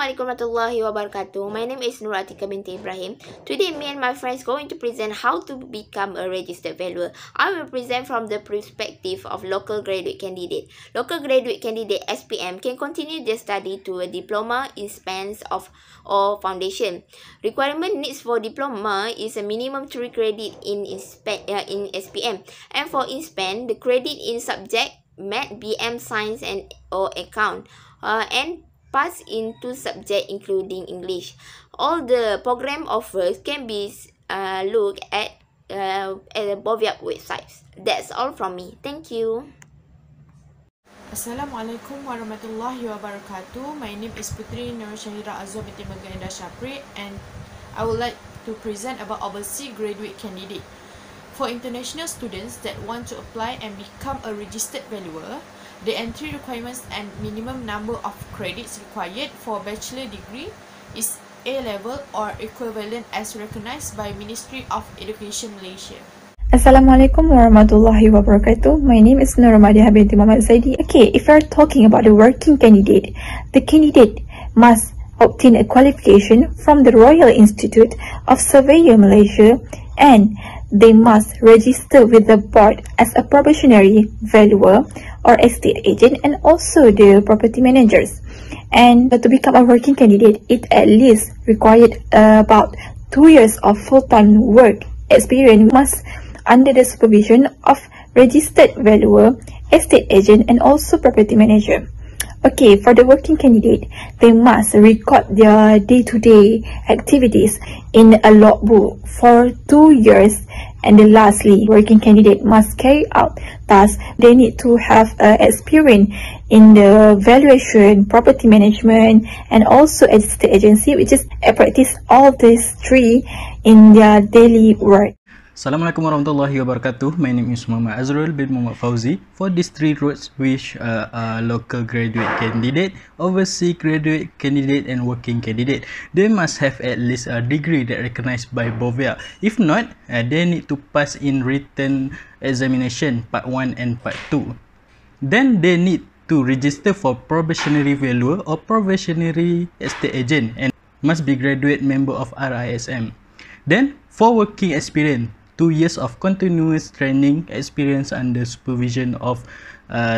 Assalamualaikum warahmatullahi wabarakatuh. My name is ATIKAH binti IBRAHIM. Today, me and my friends going to present how to become a registered valuer. I will present from the perspective of local graduate candidate. Local graduate candidate (SPM) can continue their study to a diploma in spans of or foundation. Requirement needs for diploma is a minimum 3 credit in SPM, and for INSPAN, the credit in subject Math, BM, Science and or Account, and pass into subject including English. All the program offers can be looked at the BOVIAP websites. That's all from me. Thank you. Assalamualaikum warahmatullahi wabarakatuh. My name is PUTERI NURSHAHIRA AZWA binti MEGAT SHAHPRI, and I would like to present about overseas graduate candidate. For international students that want to apply and become a registered valuer, the entry requirements and minimum number of credits required for a bachelor degree is A-level or equivalent as recognized by Ministry of Education Malaysia. Assalamualaikum warahmatullahi wabarakatuh. My name is MADIHAH binti Muhammad ZAIDDY. Okay, if you are talking about the working candidate, the candidate must obtain a qualification from the Royal Institute of Surveyor Malaysia, and they must register with the board as a probationary valuer or estate agent, and also the property managers. And to become a working candidate, it at least required about 2 years of full-time work experience, must under the supervision of registered valuer, estate agent and also property manager. Okay, for the working candidate, they must record their day-to-day activities in a logbook for 2 years. And then lastly, working candidate must carry out tasks. They need to have experience in the valuation, property management, and also estate agency, which is practice all these three in their daily work. Assalamualaikum warahmatullahi wabarakatuh. My name is Muhammad Azrul bin Muhammad Fauzi. For these three roles, which are local graduate candidate, overseas graduate candidate and working candidate, they must have at least a degree that recognized by BOVIAP. If not, they need to pass in written examination part 1 and part 2. Then they need to register for probationary valuer or probationary estate agent and must be graduate member of RISM. Then for working experience, 2 years of continuous training experience under supervision of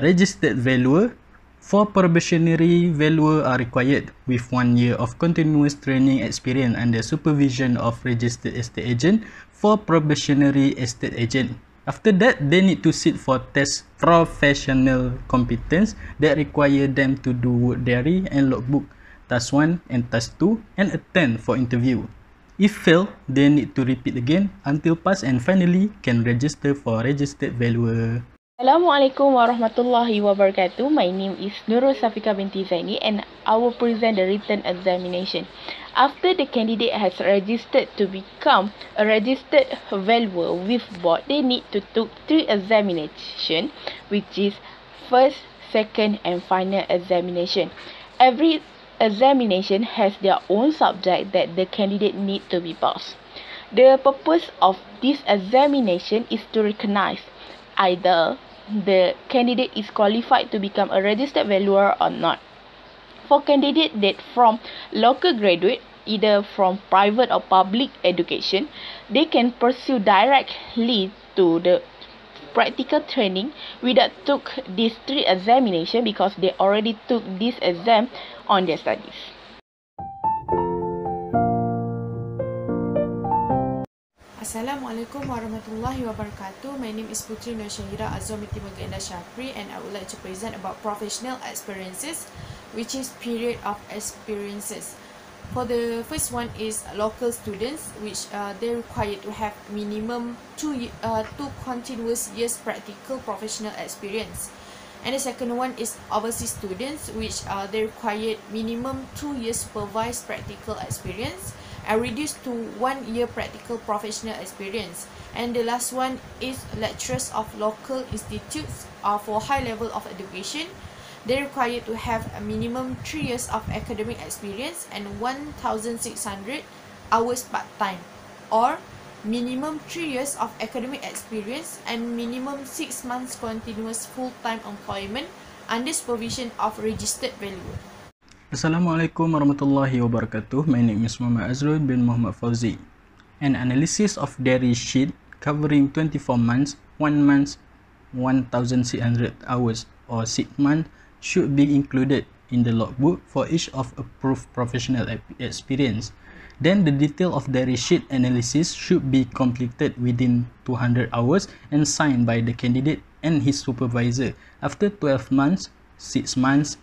registered valuer. For probationary valuer are required with 1 year of continuous training experience under supervision of registered estate agent for probationary estate agent. After that, they need to sit for test professional competence that require them to do work diary and logbook, task 1 and task 2, and attend for interview. If fail, they need to repeat again until pass, and finally can register for registered valuer. Assalamualaikum warahmatullahi wabarakatuh. My name is NURUL binti ZAINI, and I will present the written examination. After the candidate has registered to become a registered valuer with board, they need to take 3 examinations, which is first, second and final examination. Every examination has their own subject that the candidate need to be passed. The purpose of this examination is to recognize either the candidate is qualified to become a registered valuer or not. For candidate that from local graduate, either from private or public education, they can pursue directly to the practical training without took these 3 examination because they already took this exam on their studies. Assalamualaikum warahmatullahi wabarakatuh. My name is PUTERI NURSHAHIRA AZWA binti MEGAT SHAHPRI, and I would like to present about professional experiences, which is period of experiences. For the first one is local students, which they're required to have minimum 2 continuous years practical professional experience. And the second one is overseas students, which they required minimum 2 years supervised practical experience and reduced to 1 year practical professional experience. And the last one is lecturers of local institutes for high level of education. They are required to have a minimum 3 years of academic experience and 1,600 hours part-time, or minimum 3 years of academic experience and minimum 6 months continuous full-time employment under supervision of registered valuer. Assalamualaikum warahmatullahi wabarakatuh. My name is Muhammad Azrul bin Muhammad Fauzi. An analysis of diary sheet covering 24 months, 1 month, 1,600 hours or 6 months should be included in the logbook for each of approved professional experience. Then the detail of diary sheet analysis should be completed within 200 hours and signed by the candidate and his supervisor. After 12 months, 6 months,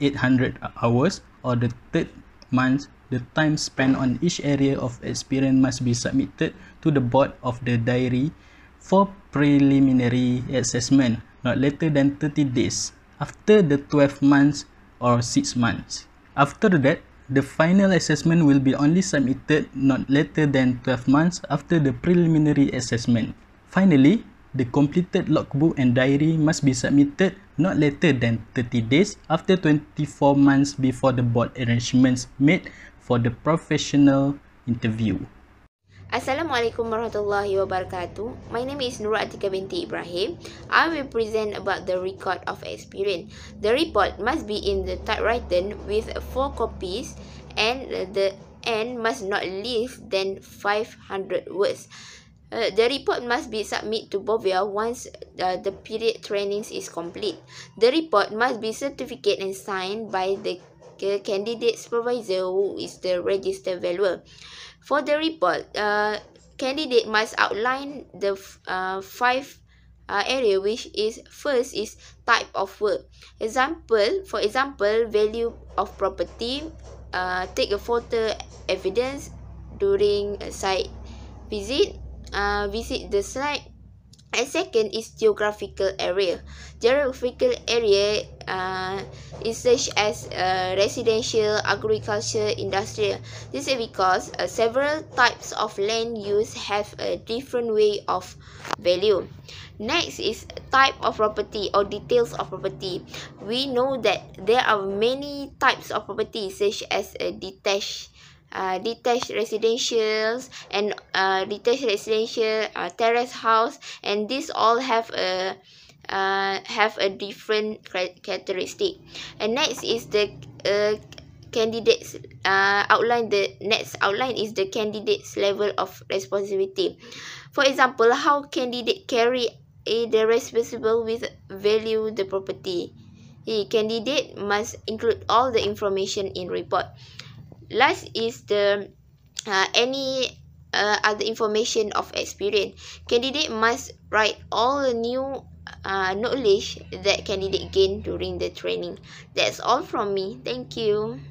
800 hours or the third month, the time spent on each area of experience must be submitted to the board of the diary for preliminary assessment not later than 30 days after the 12 months or 6 months. After that, the final assessment will be only submitted not later than 12 months after the preliminary assessment. Finally, the completed logbook and diary must be submitted not later than 30 days after 24 months before the board arrangements made for the professional interview. Assalamualaikum warahmatullahi wabarakatuh. My name is NURUL binti IBRAHIM. I will present about the record of experience. The report must be in the typewritten with 4 copies and the end must not less than 500 words. The report must be submitted to BOVIA once the period trainings is complete. The report must be certificate and signed by the candidate supervisor who is the registered valuer. For the report, candidate must outline the 5 area, which is first is type of work. For example, value of property. Take a photo evidence during a site visit. Visit the site. And second is geographical area. Geographical area is such as residential, agriculture, industrial. This is because several types of land use have a different way of value. Next is type of property or details of property. We know that there are many types of property such as detached residentials and terrace house, and these all have a different characteristic. And next is the candidates outline. The next outline is the candidate's level of responsibility. For example, how candidate carry the responsible with value the property. The candidate must include all the information in report. Last is the any other information of experience. Candidate must write all the new knowledge that candidate gained during the training. That's all from me. Thank you.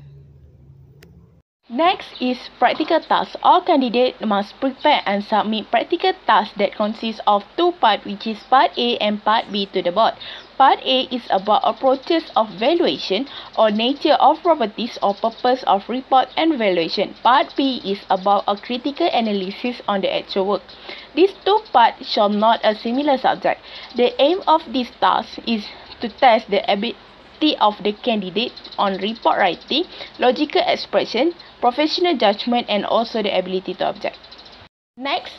Next is practical tasks. All candidates must prepare and submit practical tasks that consist of 2 parts, which is part A and part B to the board. Part A is about approaches of valuation or nature of properties or purpose of report and valuation. Part B is about a critical analysis on the actual work. These 2 parts shall not a similar subject. The aim of this task is to test the ability of the candidate on report writing, logical expression, professional judgment, and also the ability to object. Next,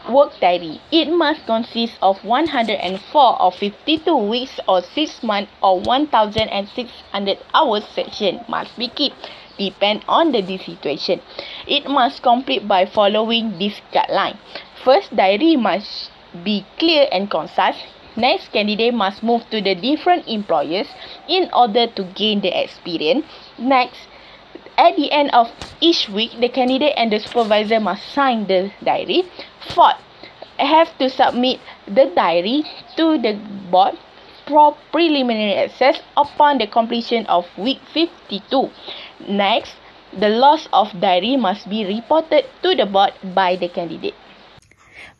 work diary. It must consist of 104 or 52 weeks or 6 months or 1,600 hours section must be kept, depend on the situation. It must complete by following this guideline. First, diary must be clear and concise. Next, candidate must move to the different employers in order to gain the experience. Next, at the end of each week, the candidate and the supervisor must sign the diary. Fourth, have to submit the diary to the board for preliminary access upon the completion of week 52. Next, the loss of diary must be reported to the board by the candidate.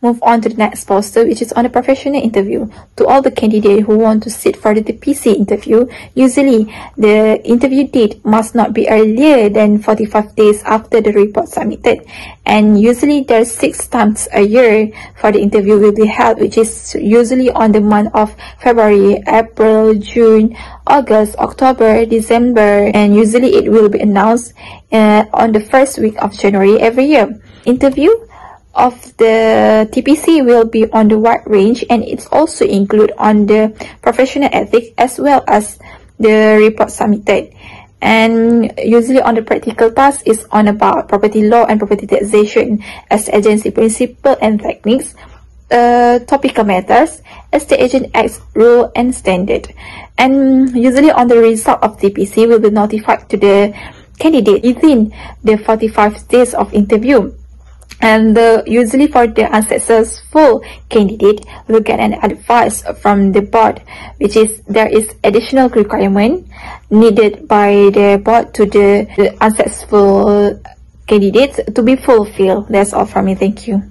Move on to the next poster, which is on a professional interview. To all the candidates who want to sit for the TPC interview, usually the interview date must not be earlier than 45 days after the report submitted. And usually there's 6 times a year for the interview will be held, which is usually on the month of February, April, June, August, October, December, and usually it will be announced on the first week of January every year. Interview of the TPC will be on the wide range, and it's also include on the professional ethics as well as the report submitted. And usually on the practical task is on about property law and property taxation as agency principle and techniques, topical matters, estate agent acts, rule and standard. And usually on the result of TPC will be notified to the candidate within the 45 days of interview. And usually for the unsuccessful candidate will get an advice from the board, which is there is additional requirement needed by the board to the unsuccessful candidates to be fulfilled. That's all from me. Thank you.